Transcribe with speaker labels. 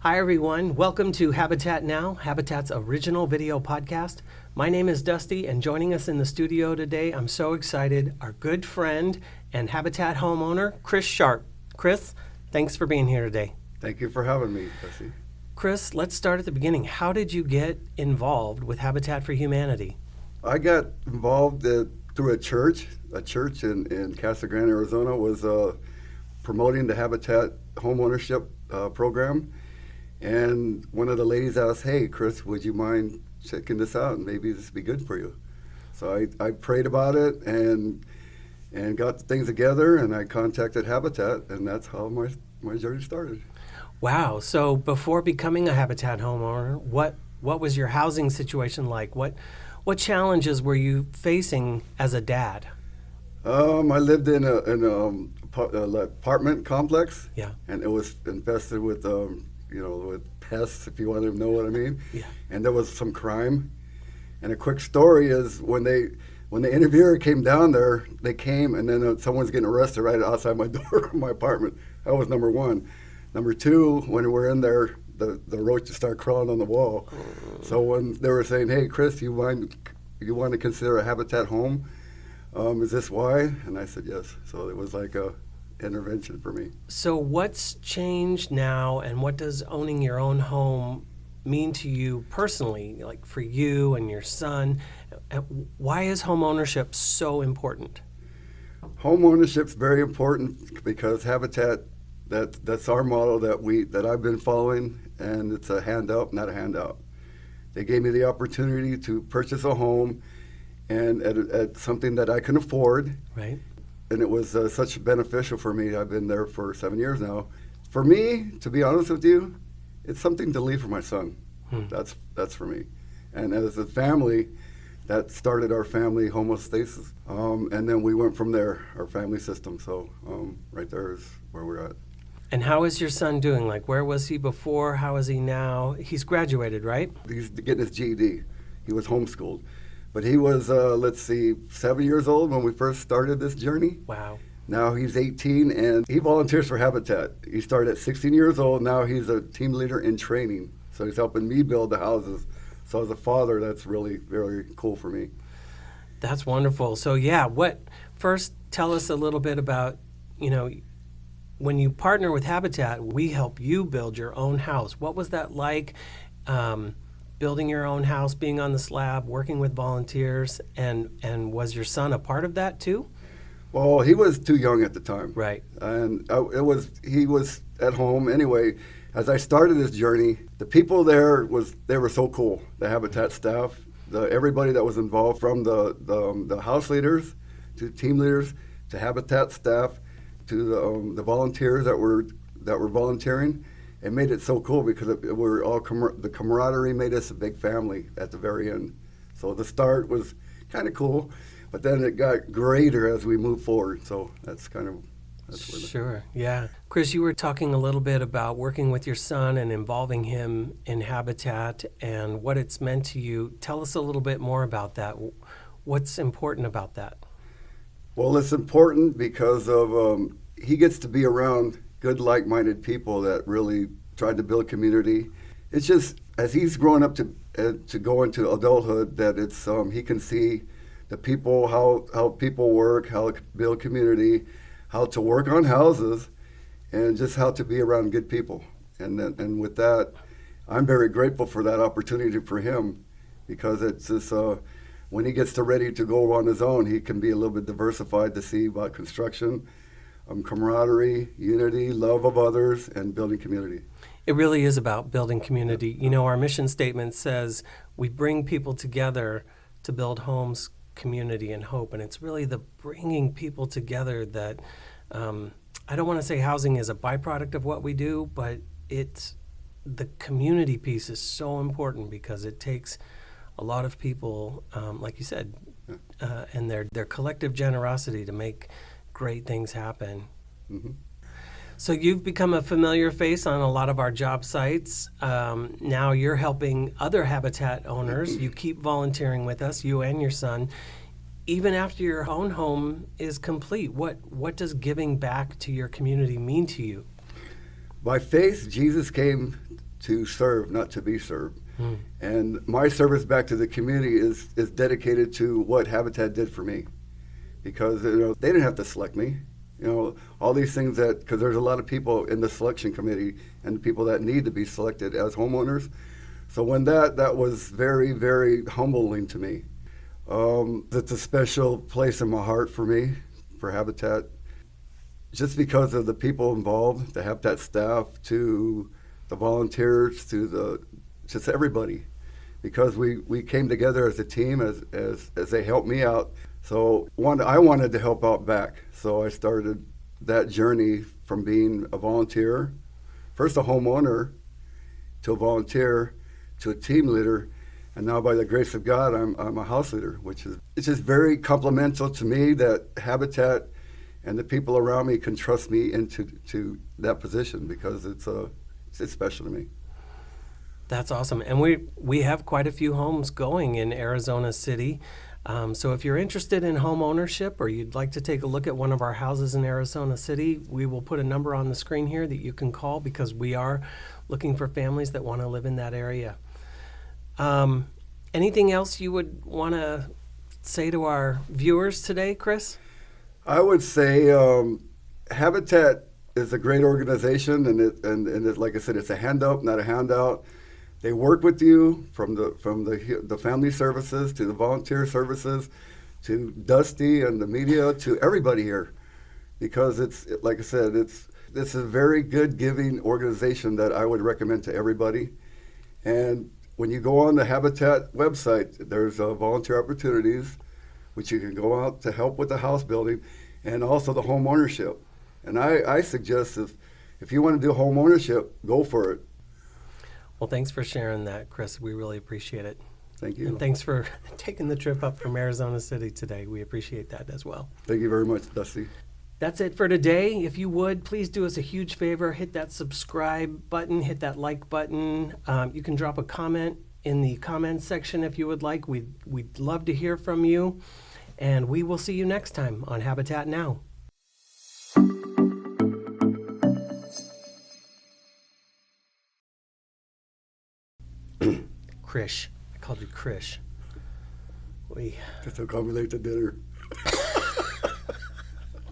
Speaker 1: Hi, everyone. Welcome to Habitat Now, Habitat's original video podcast. My name is Dusty, and joining us in the studio today, I'm so excited, our good friend and Habitat homeowner, Chris Sharp. Chris, thanks for being here today.
Speaker 2: Thank you for having me, Dusty.
Speaker 1: Chris, let's start at the beginning. How did you get involved with Habitat for Humanity?
Speaker 2: I got involved through a church. A church in Casa Grande, Arizona was promoting the Habitat Homeownership program. And one of the ladies asked, "Hey, Chris, would you mind checking this out? And maybe this would be good for you." So I prayed about it and got things together, and I contacted Habitat, and that's how my journey started.
Speaker 1: Wow. So before becoming a Habitat homeowner, what was your housing situation like? What challenges were you facing as a dad?
Speaker 2: I lived in an apartment complex.
Speaker 1: Yeah.
Speaker 2: And it was infested with with pests, if you want to know what I mean.
Speaker 1: Yeah.
Speaker 2: And there was some crime. And a quick story is when the interviewer came down there, they came and then someone's getting arrested right outside my door of my apartment. That was number one. Number two, when we're in there, the roaches start crawling on the wall. So when they were saying, "Hey, Chris, you want to consider a Habitat home? Is this why?" And I said yes. So it was like a intervention for me.
Speaker 1: So what's changed now, and what does owning your own home mean to you personally, like for you and your son? Why is home ownership so important?
Speaker 2: Home ownership's very important because Habitat, that's our model that I've been following, and it's a handout, not a handout. They gave me the opportunity to purchase a home and at something that I can afford.
Speaker 1: Right.
Speaker 2: And it was such beneficial for me. I've been there for 7 years now. For me, to be honest with you, it's something to leave for my son. That's for me. And as a family, that started our family homeostasis. And then we went from there, our family system. So right there is where we're at.
Speaker 1: And how is your son doing? Like, where was he before? How is he now? He's graduated, right?
Speaker 2: He's getting his GED. He was homeschooled. But he was, 7 years old when we first started this journey.
Speaker 1: Wow.
Speaker 2: Now he's 18 and he volunteers for Habitat. He started at 16 years old. Now he's a team leader in training. So he's helping me build the houses. So as a father, that's really very cool for me.
Speaker 1: That's wonderful. So yeah, first tell us a little bit about, when you partner with Habitat, we help you build your own house. What was that like? Building your own house, being on the slab, working with volunteers, and was your son a part of that too?
Speaker 2: Well, he was too young at the time.
Speaker 1: Right.
Speaker 2: And he was at home anyway. As I started this journey, the people there they were so cool. The Habitat staff, everybody that was involved, from the house leaders to team leaders to Habitat staff to the volunteers that were volunteering. It made it so cool because we're all the camaraderie made us a big family at the very end. So the start was kind of cool, but then it got greater as we moved forward. So that's
Speaker 1: Sure, yeah. Chris, you were talking a little bit about working with your son and involving him in Habitat and what it's meant to you. Tell us a little bit more about that. What's important about that?
Speaker 2: Well, it's important because of he gets to be around good, like-minded people that really tried to build community. It's just, as he's growing up to go into adulthood, that it's he can see the people, how people work, how to build community, how to work on houses, and just how to be around good people. And with that, I'm very grateful for that opportunity for him, because it's just when he gets ready to go on his own, he can be a little bit diversified to see about construction, camaraderie, unity, love of others, and building community.
Speaker 1: It really is about building community. Our mission statement says we bring people together to build homes, community, and hope. And it's really the bringing people together that I don't want to say housing is a byproduct of what we do, but it's the community piece is so important because it takes a lot of people, like you said, and their collective generosity to make great things happen.
Speaker 2: Mm-hmm.
Speaker 1: So you've become a familiar face on a lot of our job sites. Now you're helping other Habitat owners. You keep volunteering with us, you and your son. Even after your own home is complete, what does giving back to your community mean to you?
Speaker 2: By faith, Jesus came to serve, not to be served. And my service back to the community is dedicated to what Habitat did for me, because they didn't have to select me. All these things because there's a lot of people in the selection committee and people that need to be selected as homeowners. So when that was very, very humbling to me. It's a special place in my heart for me, for Habitat, just because of the people involved, the Habitat staff, to the volunteers, to just everybody, because we came together as a team as they helped me out. So I wanted to help out back. So I started that journey from being a volunteer, first a homeowner, to a volunteer, to a team leader, and now by the grace of God, I'm a house leader, it's just very complimental to me that Habitat and the people around me can trust me into that position, because it's special to me.
Speaker 1: That's awesome. And we have quite a few homes going in Arizona City. So if you're interested in home ownership, or you'd like to take a look at one of our houses in Arizona City, we will put a number on the screen here that you can call, because we are looking for families that want to live in that area. Anything else you would want to say to our viewers today, Chris?
Speaker 2: I would say Habitat is a great organization, and like I said, it's a hand up, not a handout. They work with you from the family services to the volunteer services to Dusty and the media to everybody here, because like I said, it's a very good giving organization that I would recommend to everybody. And when you go on the Habitat website, there's volunteer opportunities, which you can go out to help with the house building, and also the home ownership. And I suggest if you want to do home ownership, go for it.
Speaker 1: Well, thanks for sharing that, Chris. We really appreciate it.
Speaker 2: Thank you.
Speaker 1: And thanks for taking the trip up from Arizona City today. We appreciate that as well.
Speaker 2: Thank you very much, Dusty.
Speaker 1: That's it for today. If you would, please do us a huge favor. Hit that subscribe button, hit that like button. You can drop a comment in the comments section if you would like. We'd love to hear from you. And we will see you next time on Habitat Now. Krish. I called you Krish.
Speaker 2: Just don't call me late to dinner.